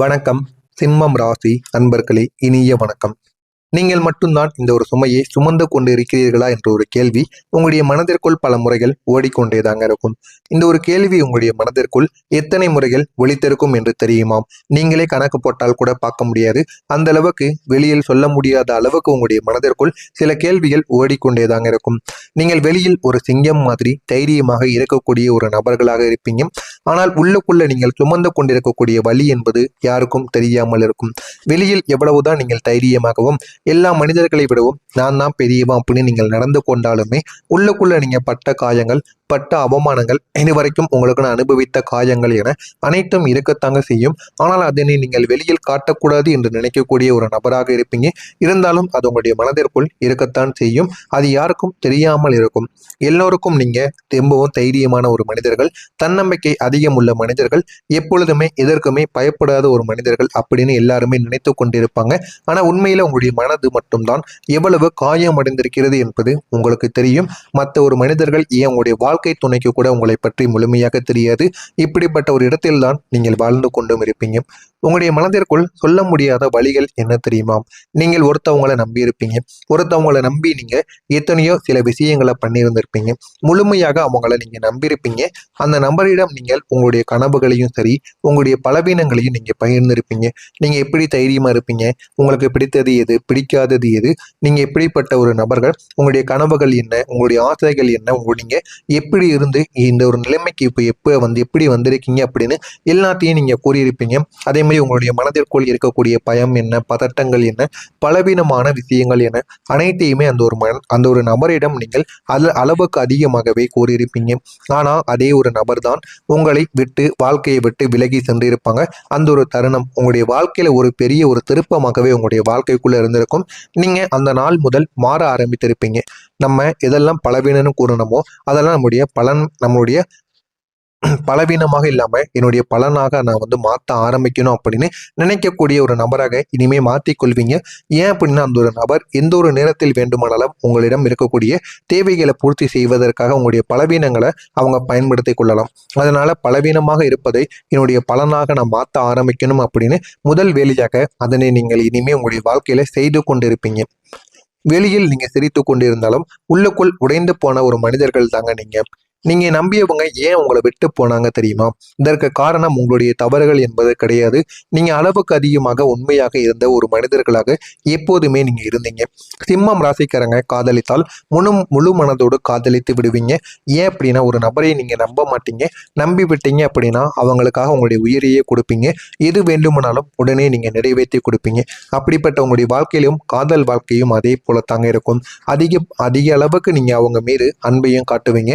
வணக்கம். சிம்மம் ராசி அன்பர்களே, இனிய வணக்கம். நீங்கள் மட்டும்தான் இந்த ஒரு சுமையை சுமந்து கொண்டு இருக்கிறீர்களா என்ற ஒரு கேள்வி உங்களுடைய மனதிற்குள் பல முறைகள் ஓடிக்கொண்டேதாங்க இருக்கும். இந்த ஒரு கேள்வி உங்களுடைய மனதிற்குள் எத்தனை முறைகள் ஒலித்திருக்கும் என்று தெரியுமாம். நீங்களே கணக்கு போட்டால் கூட பார்க்க முடியாது. அந்த அளவுக்கு வெளியில் சொல்ல முடியாத அளவுக்கு உங்களுடைய மனதிற்குள் சில கேள்விகள் ஓடிக்கொண்டேதாங்க இருக்கும். நீங்கள் வெளியில் ஒரு சிங்கம் மாதிரி தைரியமாக இருக்கக்கூடிய ஒரு நபர்களாக இருப்பீங்க. ஆனால் உள்ளுக்குள்ள நீங்கள் சுமந்து கொண்டிருக்கக்கூடிய வலி என்பது யாருக்கும் தெரியாமல் இருக்கும். வெளியில் எவ்வளவுதான் நீங்கள் தைரியமாகவும் எல்லா மனிதர்களை விடவும் நான் தான் பெரியவன் அப்படின்னு நீங்கள் நடந்து கொண்டாலுமே உள்ளுக்குள்ள நீங்க பட்ட காயங்கள், பட்ட அவமானங்கள், இதுவரைக்கும் உங்களுக்கு நான் அனுபவித்த காயங்கள் என அனைத்தும் இருக்கத்தாங்க செய்யும். ஆனால் அதனை நீங்கள் வெளியில் காட்டக்கூடாது என்று நினைக்கக்கூடிய ஒரு நபராக இருப்பீங்க. இருந்தாலும் அது உங்களுடைய மனதிற்குள் இருக்கத்தான் செய்யும். அது யாருக்கும் தெரியாமல் இருக்கும். எல்லோருக்கும் நீங்க ரொம்பவும் தைரியமான ஒரு மனிதர்கள், தன்னம்பிக்கை அதிகம் உள்ள மனிதர்கள், எப்பொழுதுமே எதற்குமே பயப்படாத ஒரு மனிதர்கள் அப்படின்னு எல்லாருமே நினைத்து கொண்டிருப்பாங்க. ஆனா உண்மையில உங்களுடைய மனது மட்டும்தான் எவ்வளவு காயம் அடைந்திருக்கிறது என்பது உங்களுக்கு தெரியும். மற்ற ஒரு மனிதர்கள் ஏன் உங்களுடைய வாழ்க்கை துணைக்கு கூட உங்களை பற்றி முழுமையாக தெரியாது. இப்படிப்பட்ட ஒரு இடத்தில்தான் நீங்கள் வாழ்ந்து கொண்டும் இருப்பீங்க. உங்களுடைய மனதிற்குள் சொல்ல முடியாத வழிகள் என்ன தெரியுமா? நீங்கள் ஒருத்தவங்களை நம்பி இருப்பீங்க. ஒருத்தவங்களை நம்பி நீங்க எத்தனையோ சில விஷயங்களை பண்ணியிருந்திருப்பீங்க. முழுமையாக அவங்கள நீங்க நம்பியிருப்பீங்க. அந்த நபரிடம் நீங்கள் உங்களுடைய கனவுகளையும் சரி, உங்களுடைய பலவீனங்களையும் நீங்க பகிர்ந்திருப்பீங்க. நீங்க எப்படி தைரியமா இருப்பீங்க, உங்களுக்கு பிடித்தது எது, பிடிக்காதது எது, நீங்க எப்படிப்பட்ட ஒரு நபர்கள், உங்களுடைய கனவுகள் என்ன, உங்களுடைய ஆசைகள் என்ன, நீங்க எப்படி இருந்து இந்த ஒரு நிலைமைக்கு எப்படி வந்திருக்கீங்க அப்படின்னு எல்லாத்தையும் நீங்க கூறியிருப்பீங்க. அதே மாதிரி உங்களுடைய மனதிற்குள் இருக்கக்கூடிய பயம் என்ன, பதட்டங்கள் என்ன, பலவீனமான விஷயங்கள் என்ன, அனைத்தையுமே அந்த ஒரு நபரிடம் நீங்கள் அளவுக்கு அதிகமாகவே கூறியிருப்பீங்க. ஆனா அதே ஒரு நபர் தான் உங்களை விட்டு, வாழ்க்கையை விட்டு விலகி சென்றிருப்பாங்க. அந்த ஒரு தருணம் உங்களுடைய வாழ்க்கையில ஒரு பெரிய ஒரு திருப்பமாகவே உங்களுடைய வாழ்க்கைக்குள்ள இருந்திருக்கும். நீங்க அந்த நாள் முதல் மாற ஆரம்பித்திருப்பீங்க. நம்ம எதெல்லாம் பலவீனம்னு கூறணுமோ அதெல்லாம் நம்மளுடைய பலவீனமாக இல்லாம என்னுடைய பலனாக நான் மாற்ற ஆரம்பிக்கணும் அப்படின்னு நினைக்கக்கூடிய ஒரு நபராக இனிமே மாற்றிக் கொள்வீங்க. ஏன் அப்படின்னா அந்த ஒரு நபர் எந்த ஒரு நேரத்தில் வேண்டுமானாலும் உங்களிடம் இருக்கக்கூடிய தேவைகளை பூர்த்தி செய்வதற்காக உங்களுடைய பலவீனங்களை அவங்க பயன்படுத்திக் கொள்ளலாம். அதனால பலவீனமாக இருப்பதை என்னுடைய பலனாக நான் மாற்ற ஆரம்பிக்கணும் அப்படின்னு முதல் வேலையாக அதனை நீங்கள் இனிமே உங்களுடைய வாழ்க்கையில செய்து கொண்டிருப்பீங்க. வெளியில் நீங்க சிரித்து கொண்டிருந்தாலும் உள்ளுக்குள் உடைந்து போன ஒரு மனிதர்கள் தாங்க நீங்க. நீங்க நம்பியவங்க ஏன் உங்களை விட்டு போனாங்க தெரியுமா? இதற்கு காரணம் உங்களுடைய தவறுகள் என்பது கிடையாது. நீங்க அளவுக்கு அதிகமாக உண்மையாக இருந்த ஒரு மனிதர்களாக எப்போதுமே நீங்க இருந்தீங்க. சிம்மம் ராசிக்காரங்க காதலித்தால் முழு மனதோடு காதலித்து விடுவீங்க. ஏன் அப்படின்னா ஒரு நபரை நீங்க நம்ப மாட்டீங்க. நம்பி விட்டீங்க அப்படின்னா அவங்களுக்காக உங்களுடைய உயிரையே கொடுப்பீங்க. எது வேண்டுமானாலும் உடனே நீங்க நிறைவேற்றி கொடுப்பீங்க. அப்படிப்பட்ட உங்களுடைய வாழ்க்கையிலும் காதல் வாழ்க்கையும் அதே போலத்தாங்க இருக்கும். அதிக அளவுக்கு நீங்க அவங்க மீது அன்பையும் காட்டுவீங்க.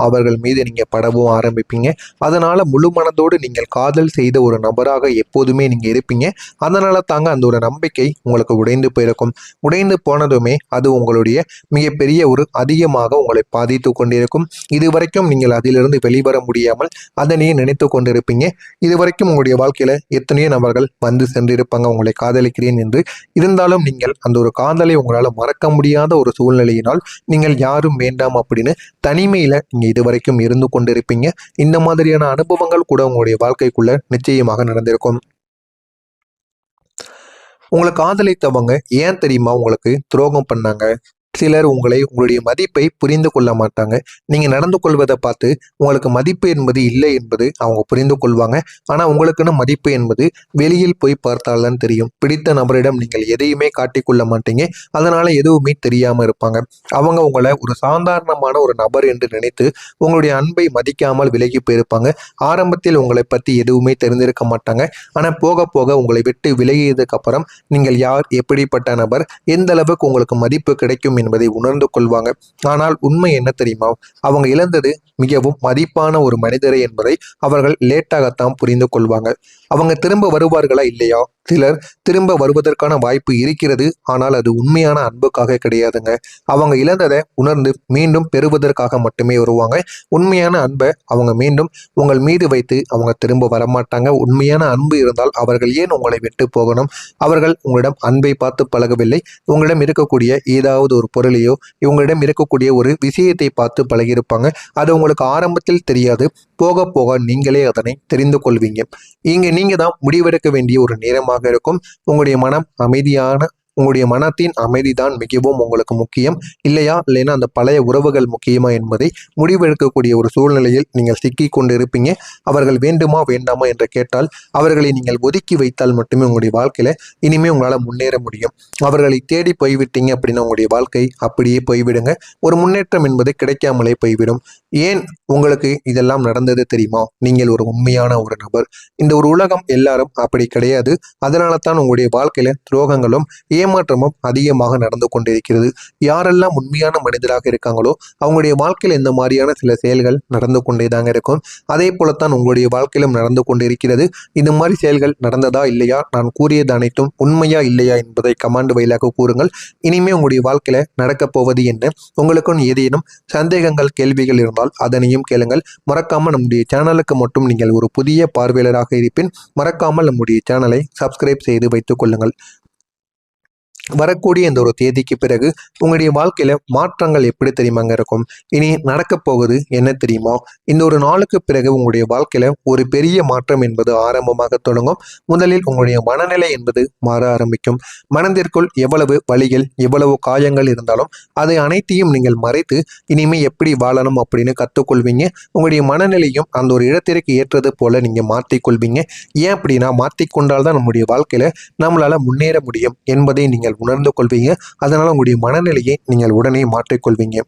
அவர்கள் மீது நீங்க படவும் ஆரம்பிப்பீங்க. அதனால முழு மனதோடு நீங்கள் காதல் செய்த ஒரு நபராக எப்போதுமே நீங்க இருப்பீங்க. அதனால தாங்க அந்த ஒரு நம்பிக்கை உங்களுக்கு உடைந்து போயிருக்கும். உடைந்து போனதுமே அது உங்களுடைய மிகப்பெரிய ஒரு அதிகமாக உங்களை பாதித்து கொண்டிருக்கும். இதுவரைக்கும் நீங்கள் அதிலிருந்து வெளிவர முடியாமல் அதனையே நினைத்து கொண்டிருப்பீங்க. இதுவரைக்கும் உங்களுடைய வாழ்க்கையில எத்தனையோ நபர்கள் வந்து சென்றிருப்பாங்க உங்களை காதலிக்கிறேன் என்று. இருந்தாலும் நீங்கள் அந்த ஒரு காதலை உங்களால் மறக்க முடியாத ஒரு சூழ்நிலையினால் நீங்கள் யாரும் வேண்டாம் அப்படின்னு தனிமையில நீங்க இதுவரைக்கும் இருந்து கொண்டிருப்பீங்க. இந்த மாதிரியான அனுபவங்கள் கூட உங்களுடைய வாழ்க்கைக்குள்ள நிச்சயமாக நடந்திருக்கும். உங்களை காதலித்தவங்க ஏன் தெரியுமா உங்களுக்கு துரோகம் பண்ணாங்க? சிலர் உங்களுடைய மதிப்பை புரிந்து கொள்ள மாட்டாங்க. நீங்க நடந்து கொள்வதை பார்த்து உங்களுக்கு மதிப்பு என்பது இல்லை என்பது அவங்க புரிந்து கொள்வாங்க. ஆனா உங்களுக்குன்னு மதிப்பு என்பது வெளியில் போய் பார்த்தால்தான் தெரியும். பிடித்த நபரிடம் நீங்கள் எதையுமே காட்டிக்கொள்ள மாட்டீங்க. அதனால எதுவுமே தெரியாம இருப்பாங்க. அவங்க உங்களை ஒரு சாதாரணமான ஒரு நபர் என்று நினைத்து உங்களுடைய அன்பை மதிக்காமல் விலகி போயிருப்பாங்க. ஆரம்பத்தில் உங்களை பற்றி எதுவுமே தெரிந்திருக்க மாட்டாங்க. ஆனா போக போக உங்களை விட்டு விலகியதுக்கு அப்புறம் நீங்கள் யார், எப்படிப்பட்ட நபர், எந்த அளவுக்கு உங்களுக்கு மதிப்பு கிடைக்கும் என்பதை உணர்ந்து கொள்வாங்க. ஆனால் உண்மை என்ன தெரியுமா? அவங்க இழந்தது மிகவும் மதிப்பான ஒரு மனிதரை என்பதை அவர்கள் லேட்டாகத்தான் புரிந்து கொள்வாங்க. அவங்க திரும்ப வருவார்களா இல்லையா? சிலர் திரும்ப வருவதற்கான வாய்ப்பு இருக்கிறது. ஆனால் அது உண்மையான அன்புக்காக கிடையாதுங்க. அவங்க இழந்ததை உணர்ந்து மீண்டும் பெறுவதற்காக மட்டுமே வருவாங்க. உண்மையான அன்பை அவங்க மீண்டும் உங்கள் மீது வைத்து அவங்க திரும்ப வரமாட்டாங்க. உண்மையான அன்பு இருந்தால் அவர்கள் ஏன் உங்களை விட்டு போகணும்? அவர்கள் உங்களிடம் அன்பை பார்த்து பழகவில்லை. உங்களிடம் இருக்கக்கூடிய ஏதாவது ஒரு பொருளையோ இவங்களிடம் இருக்கக்கூடிய ஒரு விஷயத்தை பார்த்து பழகியிருப்பாங்க. அது உங்களுக்கு ஆரம்பத்தில் தெரியாது. போக போக நீங்களே அதனை தெரிந்து கொள்வீங்க. இங்க நீங்க தான் முடிவெடுக்க வேண்டிய ஒரு நேரமாக இருக்கும். உங்களுடைய மனம் அமைதியான உங்களுடைய மனத்தின் அமைதிதான் மிகவும் உங்களுக்கு முக்கியம் இல்லையா, இல்லைன்னா அந்த பழைய உறவுகள் முக்கியமா என்பதை முடிவெடுக்கக்கூடிய ஒரு சூழ்நிலையில் நீங்கள் சிக்கி கொண்டு இருப்பீங்க. அவர்கள் வேண்டுமா வேண்டாமா என்று கேட்டால் அவர்களை நீங்கள் ஒதுக்கி வைத்தால் மட்டுமே உங்களுடைய வாழ்க்கையில இனிமே உங்களால் முன்னேற முடியும். அவர்களை தேடி போய்விட்டீங்க அப்படின்னா உங்களுடைய வாழ்க்கை அப்படியே போய்விடுங்க. ஒரு முன்னேற்றம் என்பது கிடைக்காமலே போய்விடும். ஏன் உங்களுக்கு இதெல்லாம் நடந்தது தெரியுமா? நீங்கள் ஒரு உண்மையான ஒரு நபர். இந்த ஒரு உலகம் எல்லாரும் அப்படி கிடையாது. அதனால தான் உங்களுடைய வாழ்க்கையில துரோகங்களும் ஏமாற்றமும் அதிகமாக நடந்து கொண்டிருக்கிறது. யாரெல்லாம் உண்மையான மனிதராக இருக்காங்களோ அவங்களுடைய வாழ்க்கையில் இந்த மாதிரியான சில செயல்கள் நடந்து கொண்டே தாங்க இருக்கும். அதே போலத்தான் உங்களுடைய வாழ்க்கையிலும் நடந்து கொண்டிருக்கிறது. இந்த மாதிரி செயல்கள் நடந்ததா இல்லையா, நான் கூறியது அனைத்தும் உண்மையா இல்லையா என்பதை கமாண்ட் வழியாக கூறுங்கள். இனிமே உங்களுடைய வாழ்க்கையில நடக்கப் போவது என்ன, உங்களுக்கும் ஏதேனும் சந்தேகங்கள் கேள்விகள் இருந்தால் அதனையும் கேளுங்கள். மறக்காமல் நம்முடைய சேனலுக்கு மட்டும் நீங்கள் ஒரு புதிய பார்வையாளராக இருப்பின் மறக்காமல் நம்முடைய சேனலை சப்ஸ்கிரைப் செய்து வைத்துக் கொள்ளுங்கள். வரக்கூடிய இந்த ஒரு தேதிக்கு பிறகு உங்களுடைய வாழ்க்கையில மாற்றங்கள் எப்படி தெரியுமாங்க இருக்கும். இனி நடக்கப் போகுது என்ன தெரியுமா? இந்த ஒரு நாளுக்கு பிறகு உங்களுடைய வாழ்க்கையில ஒரு பெரிய மாற்றம் என்பது ஆரம்பமாக தொடங்கும். முதலில் உங்களுடைய மனநிலை என்பது மாற ஆரம்பிக்கும். மனதிற்குள் எவ்வளவு வலிகள் எவ்வளவு காயங்கள் இருந்தாலும் அதை அனைத்தையும் நீங்கள் மறைத்து இனிமே எப்படி வாழணும் அப்படின்னு கற்றுக்கொள்வீங்க. உங்களுடைய மனநிலையும் அந்த ஒரு இடத்திற்கு ஏற்றது போல நீங்க மாற்றிக்கொள்வீங்க. ஏன் அப்படின்னா மாற்றிக்கொண்டால்தான் நம்முடைய வாழ்க்கையில நம்மளால முன்னேற முடியும் என்பதை நீங்கள் உணர்ந்து கொள்வீங்க. அதனால உங்களுடைய மனநிலையை நீங்கள் உடனே மாற்றிக்கொள்வீங்க.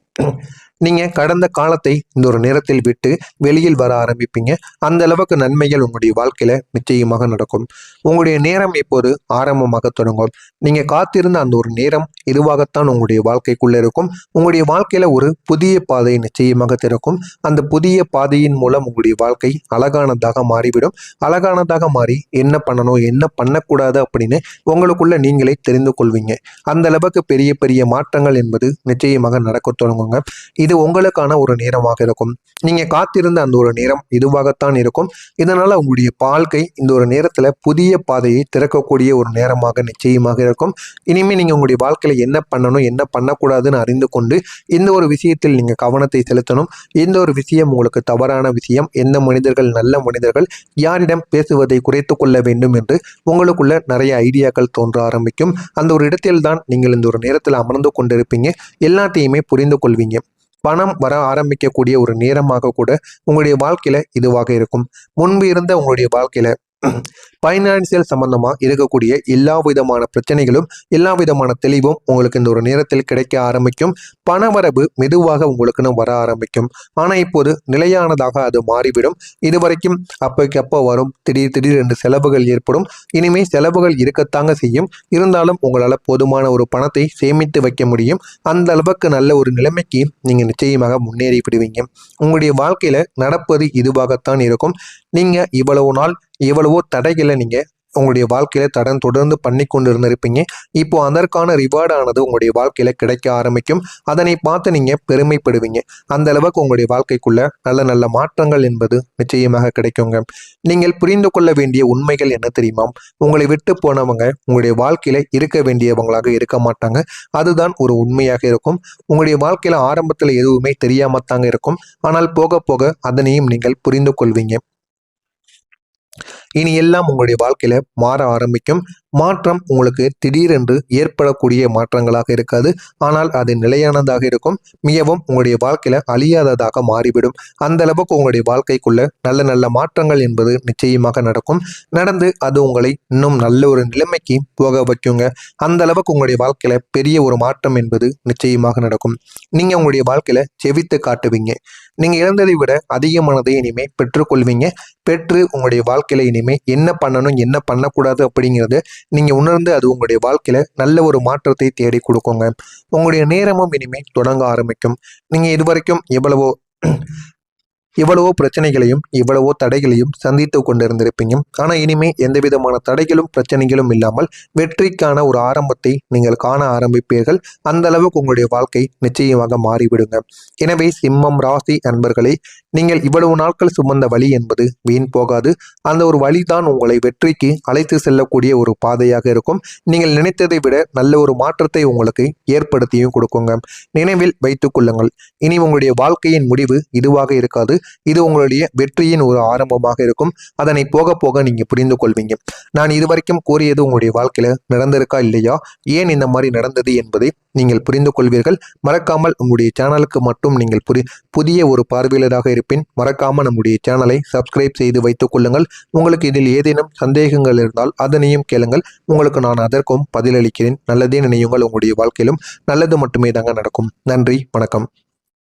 நீங்க கடந்த காலத்தை இந்த ஒரு நேரத்தில் விட்டு வெளியில் வர ஆரம்பிப்பீங்க. அந்த அளவுக்கு நன்மைகள் உங்களுடைய வாழ்க்கையில நிச்சயமாக நடக்கும். உங்களுடைய நேரம் இப்போது ஆரம்பமாக தொடங்கும். நீங்க காத்திருந்த அந்த ஒரு நேரம் இதுவாகத்தான் உங்களுடைய வாழ்க்கைக்குள்ள இருக்கும். உங்களுடைய வாழ்க்கையில ஒரு புதிய பாதை நிச்சயமாக திறக்கும். அந்த புதிய பாதையின் மூலம் உங்களுடைய வாழ்க்கை அழகானதாக மாறிவிடும். அழகானதாக மாறி என்ன பண்ணணும் என்ன பண்ணக்கூடாது அப்படின்னு உங்களுக்குள்ள நீங்களே தெரிந்து கொள்வீங்க. அந்த அளவுக்கு பெரிய பெரிய மாற்றங்கள் என்பது நிச்சயமாக நடக்க தொடங்குங்க. இது உங்களுக்கான ஒரு நேரமாக இருக்கும். நீங்க காத்திருந்த அந்த ஒரு நேரம் இதுவாகத்தான் இருக்கும். இதனால உங்களுடைய வாழ்க்கை இந்த ஒரு நேரத்துல புதிய பாதையை திறக்கக்கூடிய ஒரு நேரமாக நிச்சயமாக இருக்கும். இனிமே நீங்க உங்களுடைய வாழ்க்கையில என்ன பண்ணணும் என்ன பண்ணக்கூடாதுன்னு அறிந்து கொண்டு இந்த ஒரு விஷயத்தில் நீங்க கவனத்தை செலுத்தணும். இந்த ஒரு விஷயம் உங்களுக்கு தவறான விஷயம், எந்த மனிதர்கள் நல்ல மனிதர்கள், யாரிடம் பேசுவதை குறைத்து கொள்ள வேண்டும் என்று உங்களுக்குள்ள நிறைய ஐடியாக்கள் தோன்ற ஆரம்பிக்கும். அந்த ஒரு இடத்தில் தான் நீங்கள் இந்த ஒரு நேரத்தில் அமர்ந்து கொண்டிருப்பீங்க. எல்லாத்தையுமே புரிந்து கொள்வீங்க. பணம் வர ஆரம்பிக்கக்கூடிய ஒரு நேரமாக கூட உங்களுடைய வாழ்க்கையில இதுவாக இருக்கும். முன்பு இருந்த உங்களுடைய வாழ்க்கையில பைனான்சியல் சம்பந்தமா இருக்கக்கூடிய எல்லா விதமான பிரச்சனைகளும் எல்லா விதமான தெளிவும் உங்களுக்கு இந்த ஒரு நேரத்தில் கிடைக்க ஆரம்பிக்கும். பணவரவு மெதுவாக உங்களுக்குன்னு வர ஆரம்பிக்கும். ஆனா இப்போது நிலையானதாக அது மாறிவிடும். இதுவரைக்கும் அப்போ வரும் திடீர் என்று செலவுகள் ஏற்படும். இனிமே செலவுகள் இருக்கத்தாங்க செய்யும். இருந்தாலும் உங்களால போதுமான ஒரு பணத்தை சேமித்து வைக்க முடியும். அந்த அளவுக்கு நல்ல ஒரு நிலைமைக்கு நீங்க நிச்சயமாக முன்னேறி விடுவீங்க. உங்களுடைய வாழ்க்கையில நடப்பது இதுவாகத்தான் இருக்கும். நீங்க இவ்வளவு நாள் எவ்வளவோ தடைகளை நீங்க உங்களுடைய வாழ்க்கையில தொடர்ந்து பண்ணி கொண்டு இருந்திருப்பீங்க. இப்போ அதற்கான ரிவார்டானது உங்களுடைய வாழ்க்கையில கிடைக்க ஆரம்பிக்கும். அதனை பார்த்து நீங்க பெருமைப்படுவீங்க. அந்த அளவுக்கு உங்களுடைய வாழ்க்கைக்குள்ள நல்ல நல்ல மாற்றங்கள் என்பது நிச்சயமாக கிடைக்குங்க. நீங்கள் புரிந்து கொள்ள வேண்டிய உண்மைகள் என்ன தெரியுமா? உங்களை விட்டு போனவங்க உங்களுடைய வாழ்க்கையில இருக்க வேண்டியவங்களாக இருக்க மாட்டாங்க. அதுதான் ஒரு உண்மையாக இருக்கும். உங்களுடைய வாழ்க்கையில ஆரம்பத்துல எதுவுமே தெரியாமத்தாங்க இருக்கும். ஆனால் போக போக அதனையும் நீங்கள் புரிந்து கொள்வீங்க. இனி எல்லாம் உங்களுடைய வாழ்க்கையில மாற ஆரம்பிக்கும். மாற்றம் உங்களுக்கு திடீரென்று ஏற்படக்கூடிய மாற்றங்களாக இருக்காது. ஆனால் அது நிலையானதாக இருக்கும். மிகவும் உங்களுடைய வாழ்க்கையில அழியாததாக மாறிவிடும். அந்த அளவுக்கு உங்களுடைய வாழ்க்கைக்குள்ள நல்ல நல்ல மாற்றங்கள் என்பது நிச்சயமாக நடக்கும். நடந்து அது உங்களை இன்னும் நல்ல ஒரு நிலைமைக்கு போக வைக்குங்க. அந்த அளவுக்கு உங்களுடைய வாழ்க்கையில பெரிய ஒரு மாற்றம் என்பது நிச்சயமாக நடக்கும். நீங்க உங்களுடைய வாழ்க்கையில செவித்து காட்டுவீங்க. நீங்க இழந்ததை விட அதிகமானதை இனிமே பெற்றுக்கொள்வீங்க. பெற்று உங்களுடைய வாழ்க்கையில இனிமே என்ன பண்ணணும் என்ன பண்ணக்கூடாது அப்படிங்கிறது நீங்க உணர்ந்து அது உங்களுடைய வாழ்க்கையில நல்ல ஒரு மாற்றத்தை தேடி கொடுக்குங்க. உங்களுடைய நேரமும் இனிமே தொடங்க ஆரம்பிக்கும். நீங்க இதுவரைக்கும் இவ்வளவோ பிரச்சனைகளையும் இவ்வளவோ தடைகளையும் சந்தித்து கொண்டிருந்திருப்பீங்க. ஆனா இனிமே எந்த விதமான தடைகளும் பிரச்சனைகளும் இல்லாமல் வெற்றிக்கான ஒரு ஆரம்பத்தை நீங்கள் காண ஆரம்பிப்பீர்கள். அந்த அளவுக்கு உங்களுடைய வாழ்க்கை நிச்சயமாக மாறிவிடுங்க. எனவே சிம்மம் ராசி அன்பர்களே, நீங்கள் இவ்வளவு நாட்கள் சுமந்த வழி என்பது வீண் போகாது. அந்த ஒரு வழிதான் உங்களை வெற்றிக்கு அழைத்து செல்லக்கூடிய ஒரு பாதையாக இருக்கும். நீங்கள் நினைத்ததை விட நல்ல ஒரு மாற்றத்தை உங்களுக்கு ஏற்படுத்தியும் கொடுக்குங்க. நினைவில் வைத்துக் கொள்ளுங்கள், இனி உங்களுடைய வாழ்க்கையின் முடிவு இதுவாக இருக்காது. இது உங்களுடைய வெற்றியின் ஒரு ஆரம்பமாக இருக்கும். அதனை போக போக நீங்க புரிந்து கொள்வீங்க. நான் இதுவரைக்கும் கூறியது உங்களுடைய வாழ்க்கையில நடந்திருக்கா இல்லையா, ஏன் இந்த மாதிரி நடந்தது என்பதை நீங்கள் புரிந்து கொள்வீர்கள். மறக்காமல் உங்களுடைய சேனலுக்கு மட்டும் நீங்கள் புதிய ஒரு பார்வையாளராக இருப்பின் மறக்காமல் நம்முடைய சேனலை சப்ஸ்கிரைப் செய்து வைத்துக் கொள்ளுங்கள். உங்களுக்கு இதில் ஏதேனும் சந்தேகங்கள் இருந்தால் அதனையும் கேளுங்கள். உங்களுக்கு நான் அதற்கும் பதிலளிக்கிறேன். நல்லதே நினையுங்கள். உங்களுடைய வாழ்க்கையிலும் நல்லது மட்டுமே தாங்க நடக்கும். நன்றி, வணக்கம்.